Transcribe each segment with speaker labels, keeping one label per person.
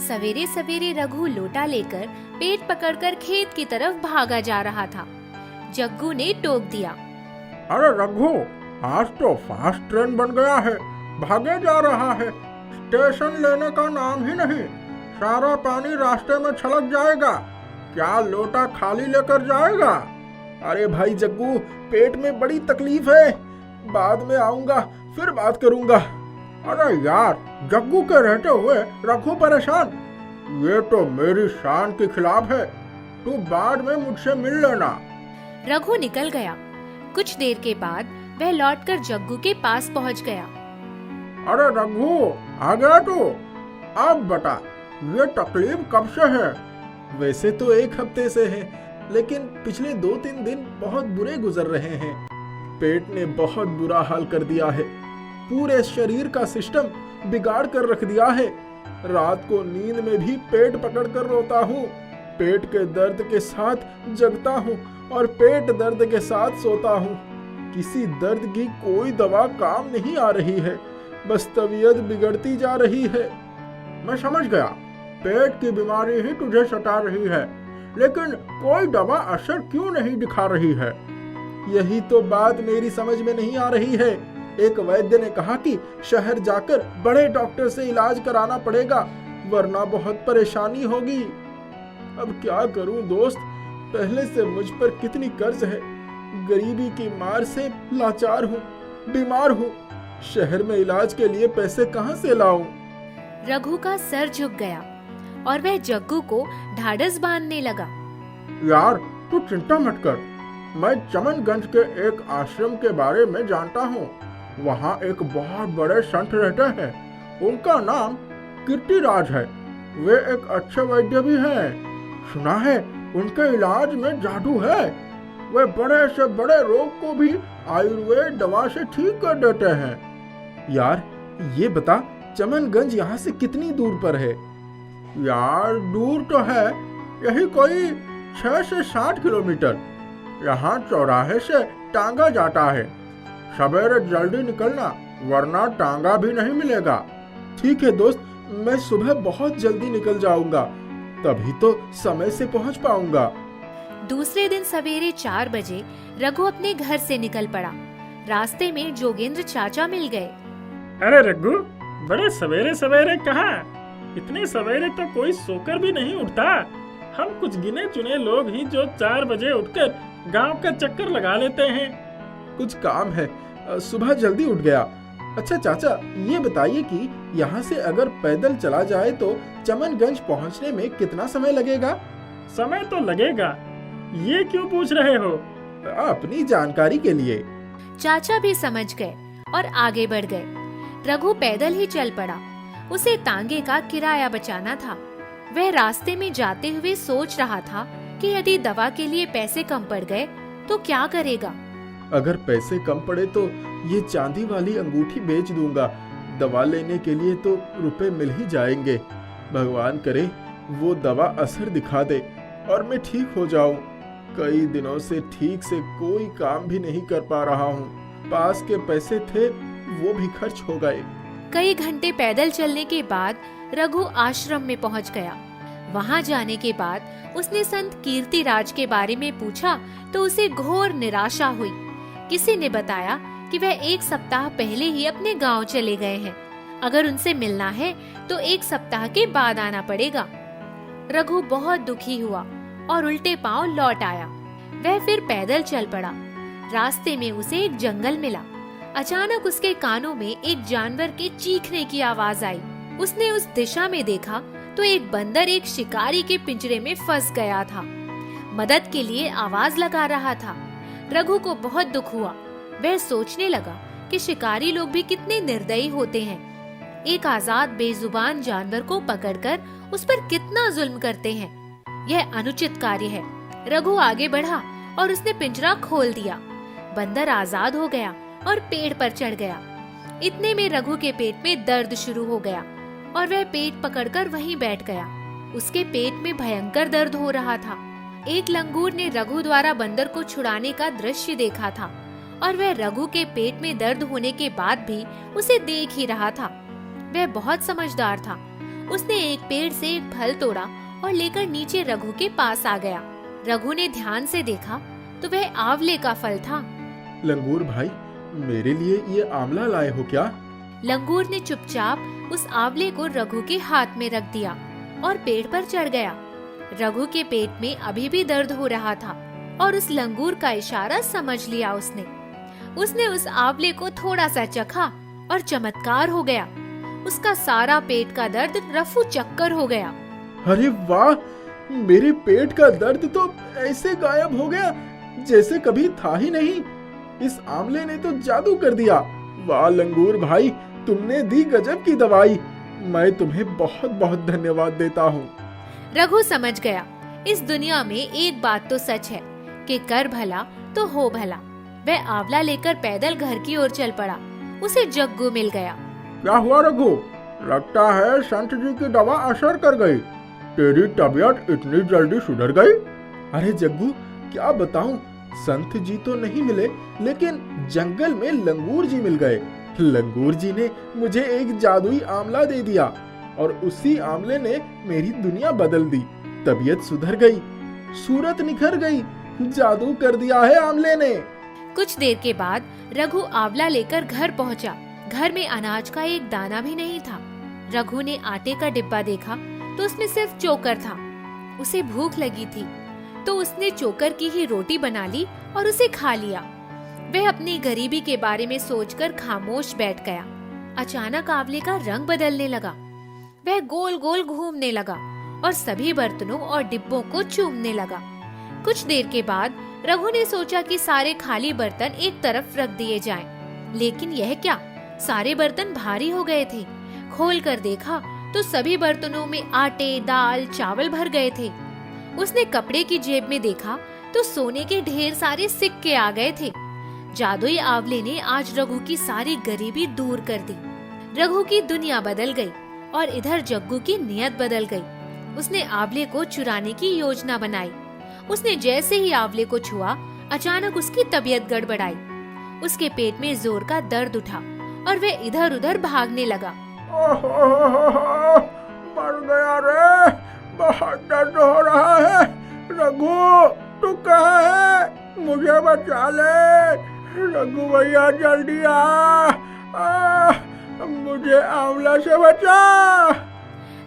Speaker 1: सवेरे सवेरे रघु लोटा लेकर पेट पकड़कर खेत की तरफ भागा जा रहा था। जग्गू ने टोक दिया।
Speaker 2: अरे रघु, आज तो फास्ट ट्रेन बन गया है, भागे जा रहा है, स्टेशन लेने का नाम ही नहीं। सारा पानी रास्ते में छलक जाएगा। क्या लोटा खाली लेकर जाएगा?
Speaker 3: अरे भाई जग्गू, पेट में बड़ी तकलीफ है, बाद में आऊंगा, फिर बात करूंगा।
Speaker 2: अरे यार, जग्गू के रहते हुए रघु परेशान, ये तो मेरी शान के खिलाफ है। तू बाद में मुझसे मिल लेना।
Speaker 1: रघु निकल गया। कुछ देर के बाद वह लौटकर जग्गू के पास पहुंच गया।
Speaker 2: अरे रघु, आ गया तू? अब बता, ये तकलीफ कब से है?
Speaker 3: वैसे तो 1 हफ्ते से है, लेकिन पिछले 2-3 दिन बहुत बुरे गुजर रहे हैं। पेट ने बहुत बुरा हाल कर दिया है, पूरे शरीर का सिस्टम बिगाड़ कर रख दिया है। रात को नींद में भी पेट पकड़ कर रोता हूँ, पेट के दर्द के साथ जगता हूँ और पेट दर्द के साथ सोता हूँ। किसी दर्द की कोई दवा काम नहीं आ रही है, बस तबीयत बिगड़ती जा रही है।
Speaker 2: मैं समझ गया, पेट की बीमारी ही तुझे सता रही है, लेकिन कोई दवा असर क्यों नहीं दिखा रही है?
Speaker 3: यही तो बात मेरी समझ में नहीं आ रही है। एक वैद्य ने कहा कि शहर जाकर बड़े डॉक्टर से इलाज कराना पड़ेगा, वरना बहुत परेशानी होगी। अब क्या करूं दोस्त, पहले से मुझ पर कितनी कर्ज है, गरीबी की मार से लाचार हूँ, बीमार हूँ। शहर में इलाज के लिए पैसे कहाँ से लाऊं?
Speaker 1: रघु का सर झुक गया और वह जग्गू को ढाढ़स बांधने लगा।
Speaker 2: यार तू चिंता मत कर, मैं चमनगंज के एक आश्रम के बारे में जानता हूँ। वहाँ एक बहुत बड़े संत रहते हैं, उनका नाम कीर्तिराज है। वे एक अच्छे वैद्य भी हैं। सुना है उनके इलाज में जादू है। वे बड़े से बड़े रोग को भी आयुर्वेद दवा से ठीक कर देते हैं।
Speaker 3: यार ये बता, चमनगंज यहाँ से कितनी दूर पर है?
Speaker 2: यार दूर तो है, यही कोई 6 से 7 किलोमीटर। यहाँ चौराहे से टांगा जाता है। सवेरे जल्दी निकलना, वरना टांगा भी नहीं मिलेगा।
Speaker 3: ठीक है दोस्त, मैं सुबह बहुत जल्दी निकल जाऊंगा, तभी तो समय से पहुंच पाऊंगा।
Speaker 1: दूसरे दिन सवेरे 4 बजे रघु अपने घर से निकल पड़ा। रास्ते में जोगेंद्र चाचा मिल गए।
Speaker 4: अरे रघु, बड़े सवेरे सवेरे कहाँ? इतने सवेरे तो कोई सोकर भी नहीं उठता। हम कुछ गिने चुने लोग ही जो 4 बजे उठकर गांव का चक्कर लगा लेते हैं।
Speaker 3: कुछ काम है, सुबह जल्दी उठ गया। अच्छा चाचा, ये बताइए कि यहाँ से अगर पैदल चला जाए तो चमनगंज पहुँचने में कितना समय लगेगा?
Speaker 4: समय तो लगेगा, ये क्यों पूछ रहे हो?
Speaker 3: अपनी जानकारी के लिए।
Speaker 1: चाचा भी समझ गए और आगे बढ़ गए। रघु पैदल ही चल पड़ा। उसे तांगे का किराया बचाना था। वह रास्ते में जाते हुए सोच रहा था कि यदि दवा के लिए पैसे कम पड़ गए तो क्या करेगा।
Speaker 3: अगर पैसे कम पड़े तो ये चांदी वाली अंगूठी बेच दूंगा। दवा लेने के लिए तो रुपए मिल ही जाएंगे। भगवान करे वो दवा असर दिखा दे और मैं ठीक हो जाऊं। कई दिनों से ठीक से कोई काम भी नहीं कर पा रहा हूँ। पास के पैसे थे, वो भी खर्च हो गए।
Speaker 1: कई घंटे पैदल चलने के बाद रघु आश्रम में पहुंच गया। वहां जाने के बाद उसने संत कीर्तिराज के बारे में पूछा तो उसे घोर निराशा हुई। किसी ने बताया कि वह 1 सप्ताह पहले ही अपने गांव चले गए हैं। अगर उनसे मिलना है तो 1 सप्ताह के बाद आना पड़ेगा। रघु बहुत दुखी हुआ और उल्टे पांव लौट आया। वह फिर पैदल चल पड़ा। रास्ते में उसे एक जंगल मिला। अचानक उसके कानों में एक जानवर के चीखने की आवाज आई। उसने उस दिशा में देखा तो एक बंदर एक शिकारी के पिंजरे में फंस गया था। मदद के लिए आवाज लगा रहा था। रघु को बहुत दुख हुआ। वह सोचने लगा कि शिकारी लोग भी कितने निर्दयी होते हैं। एक आजाद बेजुबान जानवर को पकड़कर उस पर कितना जुल्म करते हैं। यह अनुचित कार्य है। रघु आगे बढ़ा और उसने पिंजरा खोल दिया। बंदर आजाद हो गया और पेड़ पर चढ़ गया। इतने में रघु के पेट में दर्द शुरू हो गया और वह पेट पकड़कर वहीं बैठ गया। उसके पेट में भयंकर दर्द हो रहा था। एक लंगूर ने रघु द्वारा बंदर को छुड़ाने का दृश्य देखा था और वह रघु के पेट में दर्द होने के बाद भी उसे देख ही रहा था। वह बहुत समझदार था। उसने एक पेड़ से एक फल तोड़ा और लेकर नीचे रघु के पास आ गया। रघु ने ध्यान से देखा तो वह आंवले का फल था।
Speaker 3: लंगूर भाई, मेरे लिए ये आंवला लाए हो क्या?
Speaker 1: लंगूर ने चुपचाप उस आंवले को रघु के हाथ में रख दिया और पेड़ पर चढ़ गया। रघु के पेट में अभी भी दर्द हो रहा था और उस लंगूर का इशारा समझ लिया उसने उस आंवले को थोड़ा सा चखा और चमत्कार हो गया। उसका सारा पेट का दर्द रफू चक्कर हो गया।
Speaker 3: अरे वाह, मेरे पेट का दर्द तो ऐसे गायब हो गया जैसे कभी था ही नहीं। इस आंवले ने तो जादू कर दिया। वाह लंगूर भाई, तुमने दी गजब की दवाई। मैं तुम्हें बहुत बहुत धन्यवाद देता हूँ।
Speaker 1: रघु समझ गया, इस दुनिया में एक बात तो सच है कि कर भला तो हो भला। वह आंवला लेकर पैदल घर की ओर चल पड़ा। उसे जग्गू मिल गया।
Speaker 2: क्या हुआ रघु? लगता है संत जी की दवा असर कर गई। तेरी तबीयत इतनी जल्दी सुधर गई?
Speaker 3: अरे जग्गू, क्या बताऊं, संत जी तो नहीं मिले, लेकिन जंगल में लंगूर जी मिल गए। लंगूर जी ने मुझे एक जादुई आंवला दे दिया और उसी आंवले ने मेरी दुनिया बदल दी। तबीयत सुधर गई, सूरत निखर गई। जादू कर दिया है आंवले ने।
Speaker 1: कुछ देर के बाद रघु आंवला लेकर घर पहुंचा। घर में अनाज का एक दाना भी नहीं था। रघु ने आटे का डिब्बा देखा तो उसमें सिर्फ चोकर था। उसे भूख लगी थी तो उसने चोकर की ही रोटी बना ली और उसे खा लिया। वह अपनी गरीबी के बारे में सोचकर खामोश बैठ गया। अचानक आंवले का रंग बदलने लगा। वह गोल गोल घूमने लगा और सभी बर्तनों और डिब्बों को चूमने लगा। कुछ देर के बाद रघु ने सोचा कि सारे खाली बर्तन एक तरफ रख दिए जाएं। लेकिन यह क्या, सारे बर्तन भारी हो गए थे। खोल कर देखा तो सभी बर्तनों में आटे, दाल, चावल भर गए थे। उसने कपड़े की जेब में देखा तो सोने के ढेर सारे सिक्के आ गए थे। जादुई आंवले ने आज रघु की सारी गरीबी दूर कर दी। रघु की दुनिया बदल गई और इधर जग्गू की नियत बदल गई। उसने आंवले को चुराने की योजना बनाई। उसने जैसे ही आंवले को छुआ, अचानक उसकी तबीयत गड़बड़ाई। उसके पेट में जोर का दर्द उठा और वह इधर उधर भागने लगा।
Speaker 2: मर गया रे, बहुत दर्द हो रहा है। रघु, तू कहाँ है? मुझे बचा ले। रघु भैया, जल्दी आ, मुझे आंवला से बचा।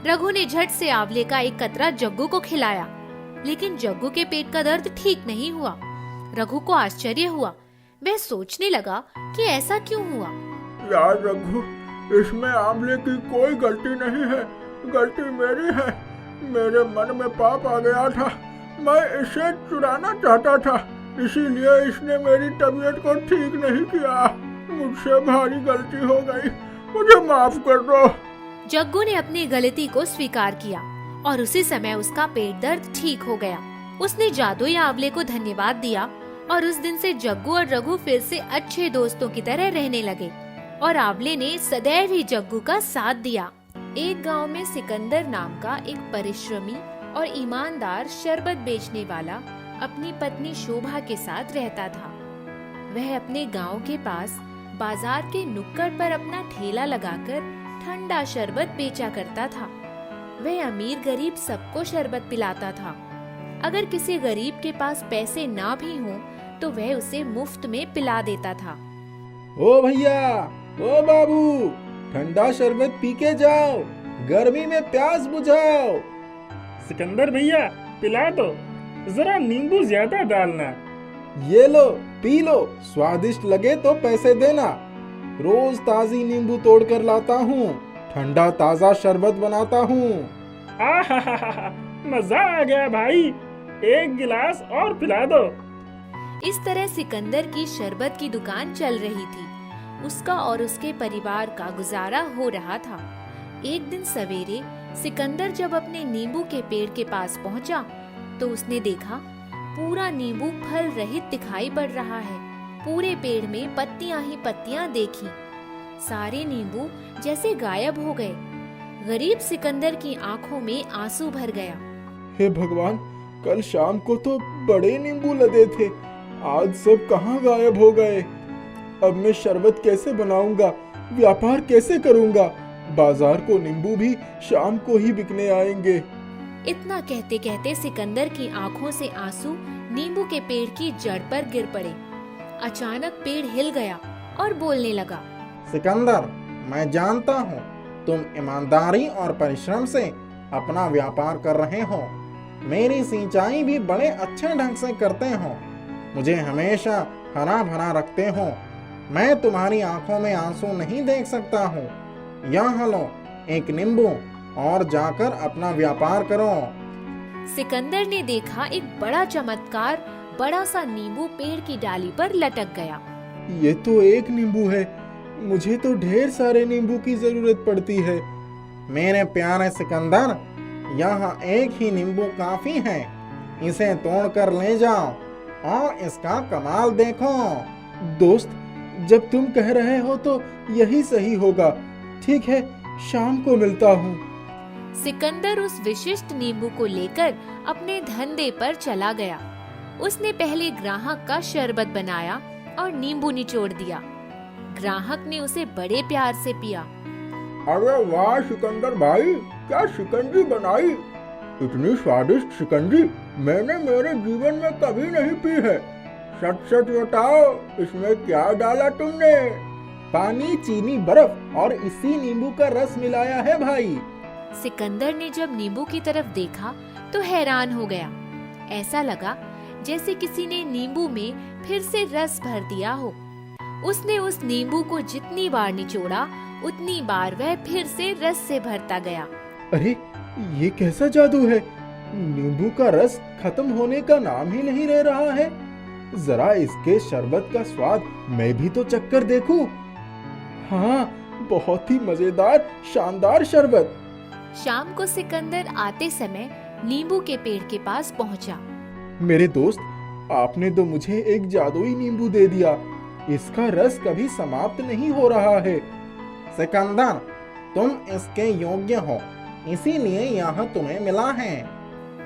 Speaker 1: रघु ने झट से आंवले का एक कतरा जग्गू को खिलाया, लेकिन जग्गू के पेट का दर्द ठीक नहीं हुआ। रघु को आश्चर्य हुआ। वह सोचने लगा कि ऐसा क्यों हुआ।
Speaker 2: यार रघु, इसमें आंवले की कोई गलती नहीं है। गलती मेरी है। मेरे मन में पाप आ गया था। मैं इसे चुराना चाहता था, इसीलिए इसने मेरी तबीयत को ठीक नहीं किया। मुझसे भारी गलती हो गई, मुझे माफ कर दो।
Speaker 1: जग्गू ने अपनी गलती को स्वीकार किया और उसी समय उसका पेट दर्द ठीक हो गया। उसने जादुई आंवले को धन्यवाद दिया और उस दिन से जग्गू और रघु फिर से अच्छे दोस्तों की तरह रहने लगे और आंवले ने सदैव ही जग्गू का साथ दिया। एक गांव में सिकंदर नाम का एक परिश्रमी और ईमानदार शरबत बेचने वाला अपनी पत्नी शोभा के साथ रहता था। वह अपने गांव के पास बाजार के नुक्कड़ पर अपना ठेला लगाकर ठंडा शरबत बेचा करता था। वह अमीर गरीब सबको शरबत पिलाता था। अगर किसी गरीब के पास पैसे ना भी हों तो वह उसे मुफ्त में पिला देता था।
Speaker 3: ओ भैया, ओ बाबू, ठंडा शरबत पी के जाओ, गर्मी में प्यास बुझाओ।
Speaker 4: सिकंदर भैया, पिला दो, जरा नींबू ज्यादा डालना।
Speaker 3: ये लो, पी लो, स्वादिष्ट लगे तो पैसे देना। रोज ताजी नींबू तोड़ कर लाता हूँ, ठंडा ताजा शरबत बनाता हूँ।
Speaker 4: आहा, मजा आ गया भाई, एक गिलास और पिला दो।
Speaker 1: इस तरह सिकंदर की शरबत की दुकान चल रही थी। उसका और उसके परिवार का गुजारा हो रहा था। एक दिन सवेरे सिकंदर जब अपने नींबू के पेड़ के पास पहुंचा तो उसने देखा पूरा नींबू फल रहित दिखाई पड़ रहा है। पूरे पेड़ में पत्तियां ही पत्तियां देखी। सारे नींबू जैसे गायब हो गए। गरीब सिकंदर की आंखों में आंसू भर गया।
Speaker 3: हे भगवान, कल शाम को तो बड़े नींबू लदे थे, आज सब कहाँ गायब हो गए। अब मैं शरबत कैसे बनाऊंगा, व्यापार कैसे करूंगा? बाजार को नींबू भी शाम को ही बिकने आएंगे।
Speaker 1: इतना कहते कहते सिकंदर की आंखों से आंसू नींबू के पेड़ की जड़ पर गिर पड़े। अचानक पेड़ हिल गया और बोलने लगा।
Speaker 2: सिकंदर, मैं जानता हूँ तुम ईमानदारी और परिश्रम से अपना व्यापार कर रहे हो। मेरी सिंचाई भी बड़े अच्छे ढंग से करते हो। मुझे हमेशा हरा भरा रखते हो। मैं तुम्हारी आंखों में आंसू नहीं देख सकता हूँ। यहाँ लो एक नींबू और जाकर अपना व्यापार करो।
Speaker 1: सिकंदर ने देखा एक बड़ा चमत्कार, बड़ा सा नींबू पेड़ की डाली पर लटक गया।
Speaker 3: ये तो एक नींबू है, मुझे तो ढेर सारे नींबू की जरूरत पड़ती है।
Speaker 2: मेरे प्यारे सिकंदर, यहाँ एक ही नींबू काफी है। इसे तोड़कर ले जाओ और इसका कमाल देखो।
Speaker 3: दोस्त, जब तुम कह रहे हो तो यही सही होगा। ठीक है, शाम को मिलता हूँ।
Speaker 1: सिकंदर उस विशिष्ट नींबू को लेकर अपने धंधे पर चला गया। उसने पहले ग्राहक का शरबत बनाया और नींबू निचोड़ दिया। ग्राहक ने उसे बड़े प्यार से पिया।
Speaker 2: अरे वाह सिकंदर भाई, क्या शिकंजी बनाई! इतनी स्वादिष्ट शिकंजी मैंने मेरे जीवन में कभी नहीं पी है। सच सच बताओ, इसमें क्या डाला तुमने?
Speaker 3: पानी, चीनी, बर्फ और इसी नींबू का रस मिलाया है भाई।
Speaker 1: सिकंदर ने जब नींबू की तरफ देखा तो हैरान हो गया। ऐसा लगा जैसे किसी ने नींबू में फिर से रस भर दिया हो। उसने उस नींबू को जितनी बार निचोड़ा उतनी बार वह फिर से रस से भरता गया।
Speaker 3: अरे, ये कैसा जादू है! नींबू का रस खत्म होने का नाम ही नहीं ले रहा है। जरा इसके शरबत का स्वाद मैं भी तो चक्कर देखूं। हाँ, बहुत ही मजेदार, शानदार शरबत।
Speaker 1: शाम को सिकंदर आते समय नींबू के पेड़ के पास पहुंचा।
Speaker 3: मेरे दोस्त, आपने तो मुझे एक जादुई नींबू दे दिया। इसका रस कभी समाप्त नहीं हो रहा है।
Speaker 2: सिकंदर, तुम इसके योग्य हो, इसीलिए यह तुम्हें मिला है।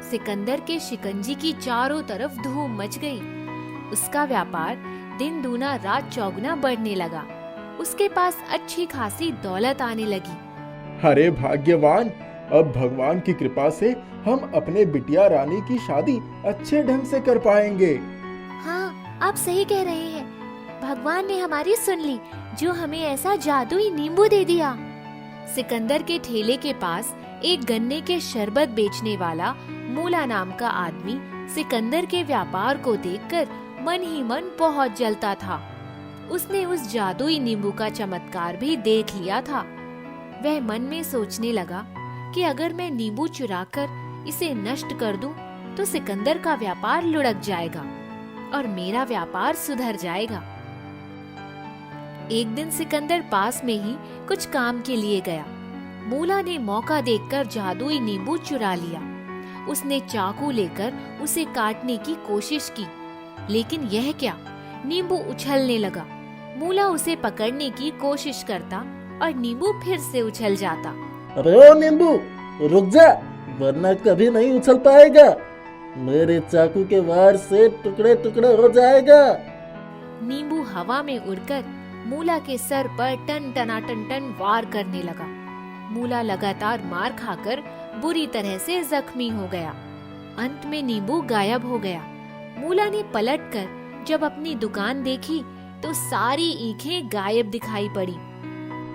Speaker 1: सिकंदर के शिकंजी की चारों तरफ धूम मच गई। उसका व्यापार दिन दूना रात चौगुना बढ़ने लगा। उसके पास अच्छी खासी दौलत आने लगी।
Speaker 3: अरे भाग्यवान, अब भगवान की कृपा से हम अपने बिटिया रानी की शादी अच्छे ढंग से कर पाएंगे।
Speaker 1: हाँ, आप सही कह रहे हैं। भगवान ने हमारी सुन ली, जो हमें ऐसा जादुई नींबू दे दिया। सिकंदर के ठेले के पास एक गन्ने के शरबत बेचने वाला मूला नाम का आदमी सिकंदर के व्यापार को देखकर मन ही मन बहुत जलता था। उसने उस जादुई नींबू का चमत्कार भी देख लिया था। वह मन में सोचने लगा कि अगर मैं नींबू चुराकर इसे नष्ट कर दूं, तो सिकंदर का व्यापार लुढ़क जाएगा और मेरा व्यापार सुधर जाएगा। एक दिन सिकंदर पास में ही कुछ काम के लिए गया। मूला ने मौका देखकर जादुई नींबू चुरा लिया। उसने चाकू लेकर उसे काटने की कोशिश की, लेकिन यह क्या, नींबू उछलने लगा। मूला उसे पकड़ने की कोशिश करता और नींबू फिर से उछल जाता।
Speaker 5: अरे ओ नींबू, रुक जा, वरना कभी नहीं उछल पाएगा। मेरे चाकू के वार से टुकड़े टुकड़े हो जाएगा।
Speaker 1: नींबू हवा में उड़कर मूला के सर पर टन टनाटन टन वार करने लगा। मूला लगातार मार खाकर बुरी तरह से जख्मी हो गया। अंत में नींबू गायब हो गया। मूला ने पलटकर जब अपनी दुकान देखी तो सारी ईखें गायब दिखाई पड़ी।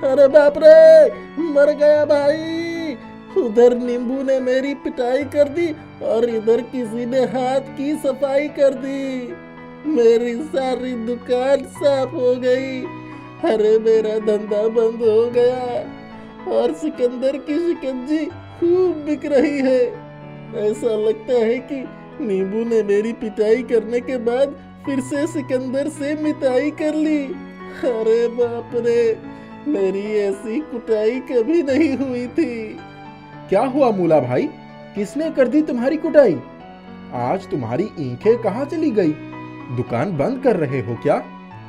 Speaker 5: अरे बाप रे, मर गया भाई। उधर नींबू ने मेरी पिटाई कर दी और इधर किसी ने हाथ की सफाई कर दी। मेरी सारी दुकान साफ हो गई। अरे मेरा धंधा बंद हो गया और सिकंदर की शिकंजी खूब बिक रही है। ऐसा लगता है कि नींबू ने मेरी पिटाई करने के बाद फिर से सिकंदर से मिताई कर ली। अरे बाप रे, मेरी ऐसी कुटाई कभी नहीं हुई थी।
Speaker 3: क्या हुआ मूला भाई, किसने कर दी तुम्हारी कुटाई? आज तुम्हारी ईंखें कहाँ चली गई? दुकान बंद कर रहे हो क्या?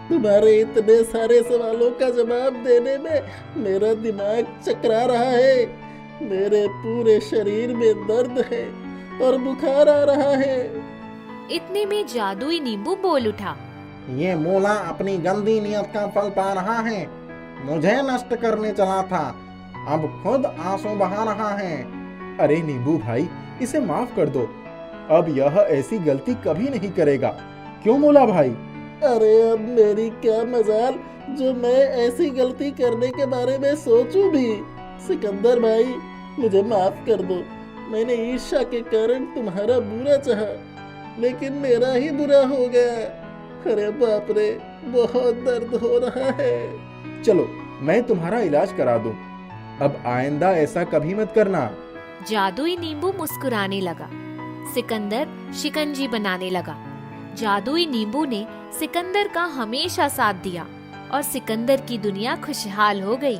Speaker 5: तुम्हारे इतने सारे सवालों का जवाब देने में मेरा दिमाग चकरा रहा है। मेरे पूरे शरीर में दर्द है और बुखार आ रहा है।
Speaker 1: इतने में जादुई नींबू बोल उठा।
Speaker 2: ये मूला अपनी गंदी नियत का फल पा रहा है। मुझे नष्ट करने चला था, अब खुद आंसू बहा रहा है।
Speaker 3: अरे नींबू भाई, इसे माफ कर दो। अब यह ऐसी गलती कभी नहीं करेगा। क्यों मोला भाई?
Speaker 5: अरे अब मेरी क्या मजाल जो मैं ऐसी गलती करने के बारे में सोचूं भी। सिकंदर भाई, मुझे माफ कर दो। मैंने ईर्ष्या के कारण तुम्हारा बुरा चाहा, लेकिन मेरा ही बुरा हो गया। अरे बाप रे, बहुत दर्द हो रहा है।
Speaker 3: चलो मैं तुम्हारा इलाज करा दूं। अब आइंदा ऐसा कभी मत करना।
Speaker 1: जादुई नींबू मुस्कुराने लगा। सिकंदर शिकंजी बनाने लगा। जादुई नींबू ने सिकंदर का हमेशा साथ दिया और सिकंदर की दुनिया खुशहाल हो गई।